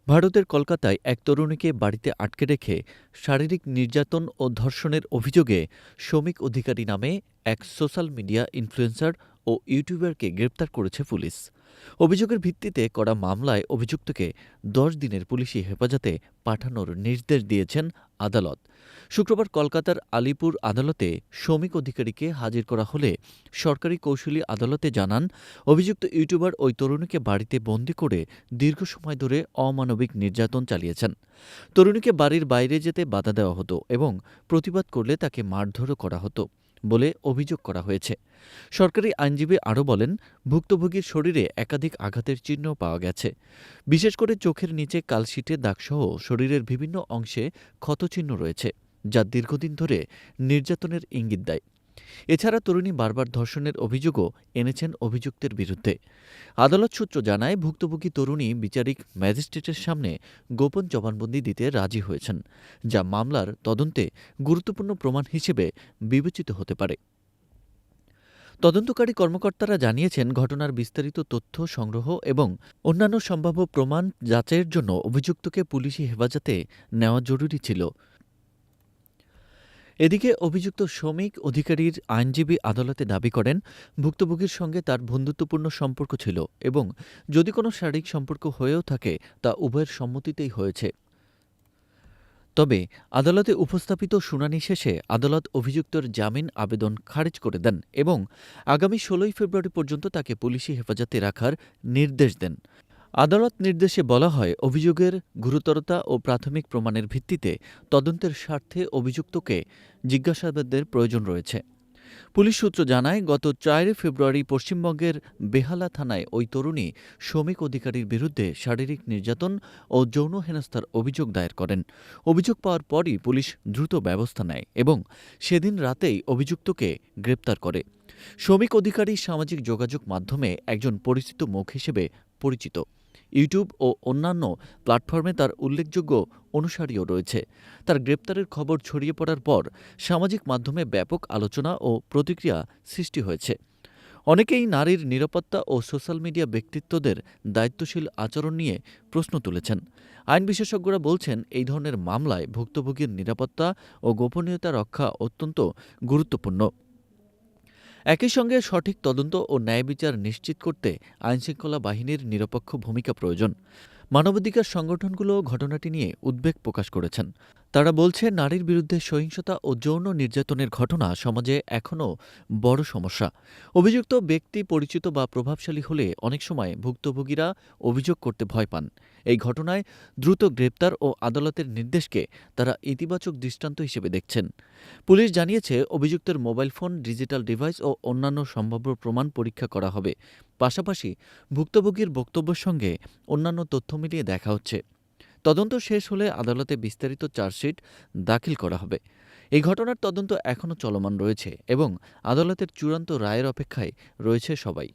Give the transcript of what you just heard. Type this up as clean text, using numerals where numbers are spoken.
ভারতের কলকাতায় এক তরুণীকে বাড়িতে আটকে রেখে শারীরিক নির্যাতন ও ধর্ষণের অভিযোগে শৌমিক অধিকারী নামে এক সোশ্যাল মিডিয়া ইনফ্লুয়েন্সার ও ইউটিউবারকে গ্রেপ্তার করেছে পুলিশ। অভিযোগের ভিত্তিতে করা মামলায় অভিযুক্তকে 10 দিনের পুলিশি হেফাজতে পাঠানোর নির্দেশ দিয়েছেন আদালত। শুক্রবার কলকাতার আলিপুর আদালতে শৌমিক অধিকারীকে হাজির করা হলে সরকারি কৌঁসুলি আদালতে জানান, অভিযুক্ত ইউটিউবার ওই তরুণীকে বাড়িতে বন্দি করে দীর্ঘ সময় ধরে অমানবিক নির্যাতন চালিয়েছেন। তরুণীকে বাড়ির বাইরে যেতে বাধা দেওয়া হতো এবং প্রতিবাদ করলে তাকে মারধরও করা হতো বলে অভিযোগ করা হয়েছে। সরকারি আইনজীবী আরও বলেন, ভুক্তভোগীর শরীরে একাধিক আঘাতের চিহ্ন পাওয়া গেছে। বিশেষ করে চোখের নিচে কালশিটের দাগসহ শরীরের বিভিন্ন অংশে ক্ষতচিহ্ন রয়েছে, যা দীর্ঘদিন ধরে নির্যাতনের ইঙ্গিত দেয়। এছাড়া তরুণী বারবার ধর্ষণের অভিযোগও এনেছেন অভিযুক্তের বিরুদ্ধে। আদালত সূত্র জানায়, ভুক্তভোগী তরুণী বিচারিক ম্যাজিস্ট্রেটের সামনে গোপন জবানবন্দি দিতে রাজি হয়েছেন, যা মামলার তদন্তে গুরুত্বপূর্ণ প্রমাণ হিসেবে বিবেচিত হতে পারে। তদন্তকারী কর্মকর্তারা জানিয়েছেন, ঘটনার বিস্তারিত তথ্য সংগ্রহ এবং অন্যান্য সম্ভাব্য প্রমাণ যাচাইয়ের জন্য অভিযুক্তকে পুলিশি হেফাজতে নেওয়া জরুরি ছিল। এদিকে অভিযুক্ত শৌমিক অধিকারীর আইনজীবী আদালতে দাবি করেন, ভুক্তভোগীর সঙ্গে তার বন্ধুত্বপূর্ণ সম্পর্ক ছিল এবং যদি কোনো শারীরিক সম্পর্ক হয়েও থাকে তা উভয়ের সম্মতিতেই হয়েছে। তবে আদালতে উপস্থাপিত শুনানি শেষে আদালত অভিযুক্তর জামিন আবেদন খারিজ করে দেন এবং আগামী ১৬ ফেব্রুয়ারি পর্যন্ত তাকে পুলিশি হেফাজতে রাখার নির্দেশ দেন। আদালত নির্দেশে বলা হয়, অভিযোগের গুরুতরতা ও প্রাথমিক প্রমাণের ভিত্তিতে তদন্তের স্বার্থে অভিযুক্তকে জিজ্ঞাসাবাদের প্রয়োজন রয়েছে। পুলিশ সূত্র জানায়, গত ৪ ফেব্রুয়ারি পশ্চিমবঙ্গের বেহালা থানায় ওই তরুণী শৌমিক অধিকারীর বিরুদ্ধে শারীরিক নির্যাতন ও যৌন হেনস্থার অভিযোগ দায়ের করেন। অভিযোগ পাওয়ার পরই পুলিশ দ্রুত ব্যবস্থা নেয় এবং সেদিন রাতেই অভিযুক্তকে গ্রেপ্তার করে। শৌমিক অধিকারী সামাজিক যোগাযোগ মাধ্যমে একজন পরিচিত মুখ হিসেবে পরিচিত। ইউটিউব ও অন্যান্য প্ল্যাটফর্মে তার উল্লেখযোগ্য অনুসারীও রয়েছে। তার গ্রেপ্তারের খবর ছড়িয়ে পড়ার পর সামাজিক মাধ্যমে ব্যাপক আলোচনা ও প্রতিক্রিয়া সৃষ্টি হয়েছে। অনেকেই নারীর নিরাপত্তা ও সোশ্যাল মিডিয়া ব্যক্তিত্বদের দায়িত্বশীল আচরণ নিয়ে প্রশ্ন তুলেছেন। আইন বিশেষজ্ঞরা বলছেন, এই ধরনের মামলায় ভুক্তভোগীর নিরাপত্তা ও গোপনীয়তা রক্ষা অত্যন্ত গুরুত্বপূর্ণ। একই সঙ্গে সঠিক তদন্ত ও ন্যায়বিচার নিশ্চিত করতে আইনশৃঙ্খলা বাহিনীর নিরপেক্ষ ভূমিকা প্রয়োজন। মানবাধিকার সংগঠনগুলো ঘটনাটি নিয়ে উদ্বেগ প্রকাশ করেছেন। তারা বলছে, নারীর বিরুদ্ধে সহিংসতা ও যৌন নির্যাতনের ঘটনা সমাজে এখনও বড় সমস্যা। অভিযুক্ত ব্যক্তি পরিচিত বা প্রভাবশালী হলে অনেক সময় ভুক্তভোগীরা অভিযোগ করতে ভয় পান। এই ঘটনায় দ্রুত গ্রেপ্তার ও আদালতের নির্দেশকে তারা ইতিবাচক দৃষ্টান্ত হিসেবে দেখছেন। পুলিশ জানিয়েছে, অভিযুক্তের মোবাইল ফোন, ডিজিটাল ডিভাইস ও অন্যান্য সম্ভাব্য প্রমাণ পরীক্ষা করা হবে। পাশাপাশি ভুক্তভোগীর বক্তব্যের সঙ্গে অন্যান্য তথ্য মিলিয়ে দেখা হচ্ছে। তদন্ত শেষ হলে আদালতে বিস্তারিত চার্জশিট দাখিল করা হবে। এই ঘটনার তদন্ত এখনও চলমান রয়েছে এবং আদালতের চূড়ান্ত রায়ের অপেক্ষায় রয়েছে সবাই।